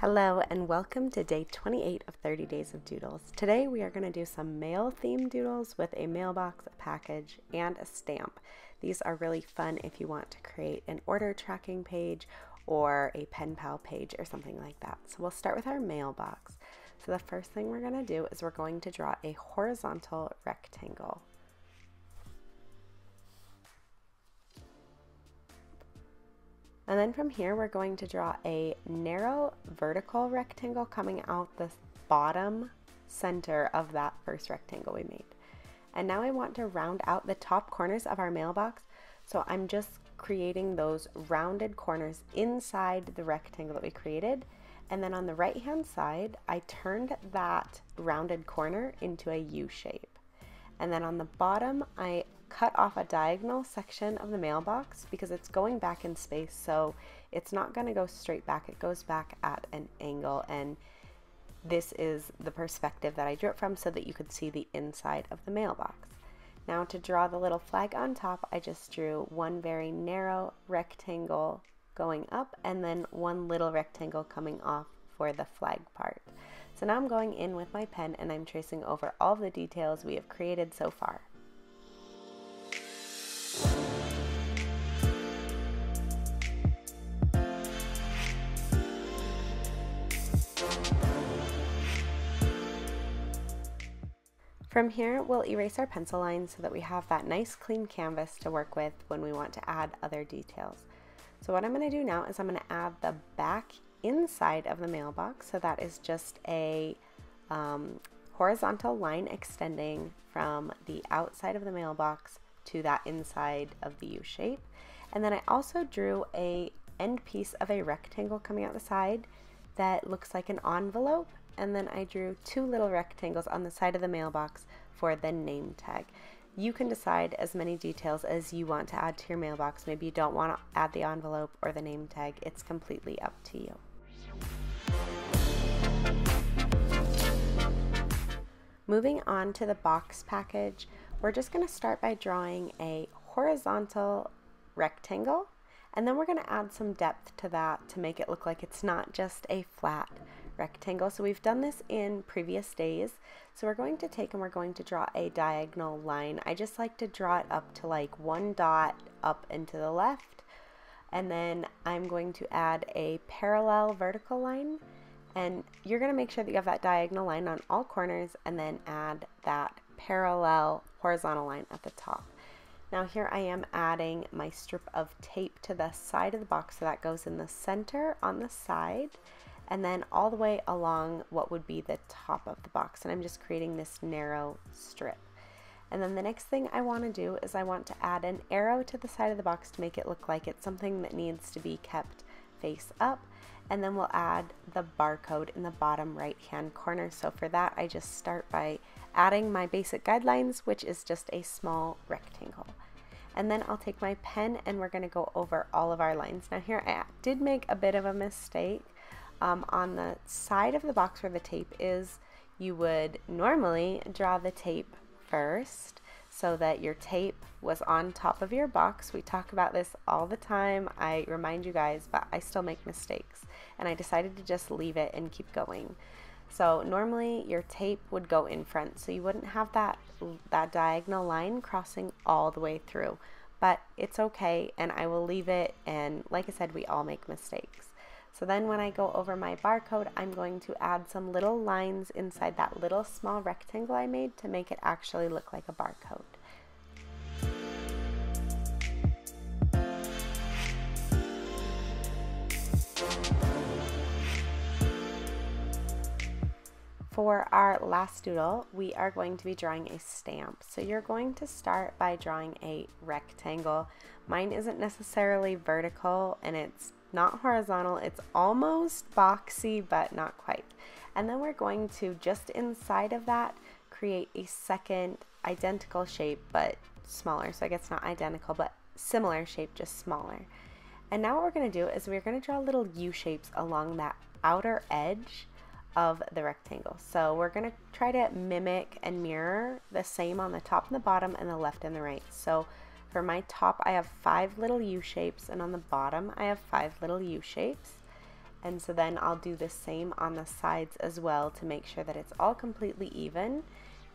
Hello and welcome to day 28 of 30 Days of Doodles. Today we are going to do some mail themed doodles with a mailbox, a package, and a stamp. These are really fun if you want to create an order tracking page or a pen pal page or something like that. So we'll start with our mailbox. So the first thing we're going to do is we're going to draw a horizontal rectangle. And then from here, we're going to draw a narrow vertical rectangle coming out the bottom center of that first rectangle we made. And now I want to round out the top corners of our mailbox. So I'm just creating those rounded corners inside the rectangle that we created. And then on the right-hand side, I turned that rounded corner into a U shape. And then on the bottom, I cut off a diagonal section of the mailbox because it's going back in space, so it's not going to go straight back, it goes back at an angle, and this is the perspective that I drew it from so that you could see the inside of the mailbox. Now to draw the little flag on top, I just drew one very narrow rectangle going up and then one little rectangle coming off for the flag part. So now I'm going in with my pen and I'm tracing over all the details we have created so far. From here, we'll erase our pencil lines so that we have that nice clean canvas to work with when we want to add other details. So what I'm going to do now is I'm going to add the back inside of the mailbox. So that is just a horizontal line extending from the outside of the mailbox to that inside of the U shape. And then I also drew a end piece of a rectangle coming out the side that looks like an envelope. And then I drew two little rectangles on the side of the mailbox for the name tag. You can decide as many details as you want to add to your mailbox. Maybe you don't want to add the envelope or the name tag. It's completely up to you. Moving on to the box package, we're just going to start by drawing a horizontal rectangle, and then we're going to add some depth to that to make it look like it's not just a flat rectangle. So we've done this in previous days. So we're going to take and we're going to draw a diagonal line. I just like to draw it up to like one dot up and to the left. And then I'm going to add a parallel vertical line. And you're going to make sure that you have that diagonal line on all corners and then add that parallel horizontal line at the top. Now here I am adding my strip of tape to the side of the box, so that goes in the center on the side and then all the way along what would be the top of the box, and I'm just creating this narrow strip. And then the next thing I want to do is I want to add an arrow to the side of the box to make it look like it's something that needs to be kept face up, and then we'll add the barcode in the bottom right hand corner. So for that I just start by adding my basic guidelines, which is just a small rectangle. And then I'll take my pen and we're going to go over all of our lines. Now here I did make a bit of a mistake. On the side of the box where the tape is, you would normally draw the tape first so that your tape was on top of your box. We talk about this all the time. I remind you guys, but I still make mistakes. And I decided to just leave it and keep going. So normally your tape would go in front, so you wouldn't have that diagonal line crossing all the way through. But it's okay, and I will leave it, and like I said, we all make mistakes. So then when I go over my barcode, I'm going to add some little lines inside that little small rectangle I made to make it actually look like a barcode. For our last doodle, we are going to be drawing a stamp. So you're going to start by drawing a rectangle. Mine isn't necessarily vertical and it's not horizontal, it's almost boxy but not quite. And then we're going to, just inside of that, create a second identical shape but smaller. So I guess not identical but similar shape, just smaller. And now what we're going to do is we're going to draw little U shapes along that outer edge of the rectangle. So we're going to try to mimic and mirror the same on the top and the bottom and the left and the right. So for my top I have 5 little U shapes, and on the bottom I have 5 little U shapes. And so then I'll do the same on the sides as well to make sure that it's all completely even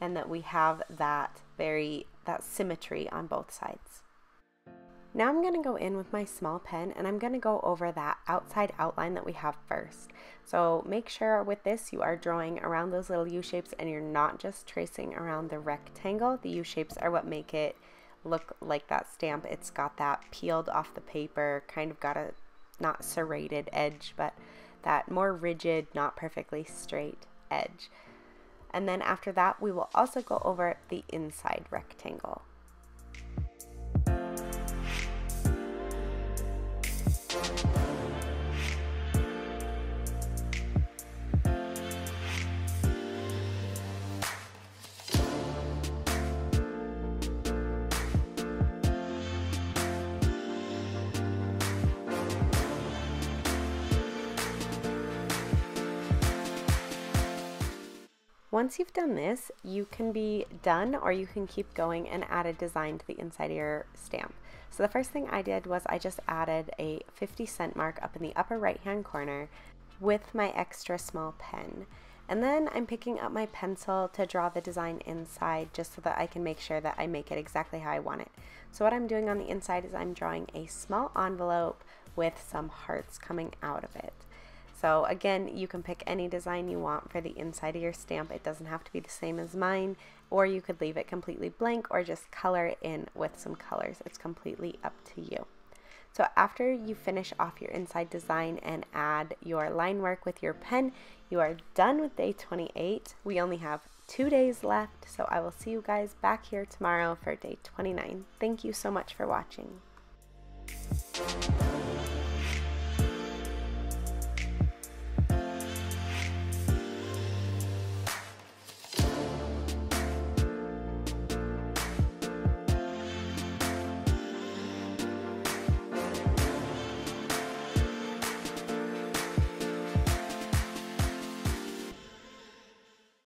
and that we have that symmetry on both sides. Now I'm going to go in with my small pen and I'm going to go over that outside outline that we have first. So make sure with this you are drawing around those little U-shapes and you're not just tracing around the rectangle. The U-shapes are what make it look like that stamp. It's got that peeled off the paper, kind of got a not serrated edge, but that more rigid, not perfectly straight edge. And then after that, we will also go over the inside rectangle. Once you've done this, you can be done or you can keep going and add a design to the inside of your stamp. So the first thing I did was I just added a 50-cent mark up in the upper right hand corner with my extra small pen. And then I'm picking up my pencil to draw the design inside just so that I can make sure that I make it exactly how I want it. So what I'm doing on the inside is I'm drawing a small envelope with some hearts coming out of it. So again, you can pick any design you want for the inside of your stamp. It doesn't have to be the same as mine, or you could leave it completely blank or just color it in with some colors. It's completely up to you. So after you finish off your inside design and add your line work with your pen, you are done with day 28. We only have 2 days left, so I will see you guys back here tomorrow for day 29. Thank you so much for watching.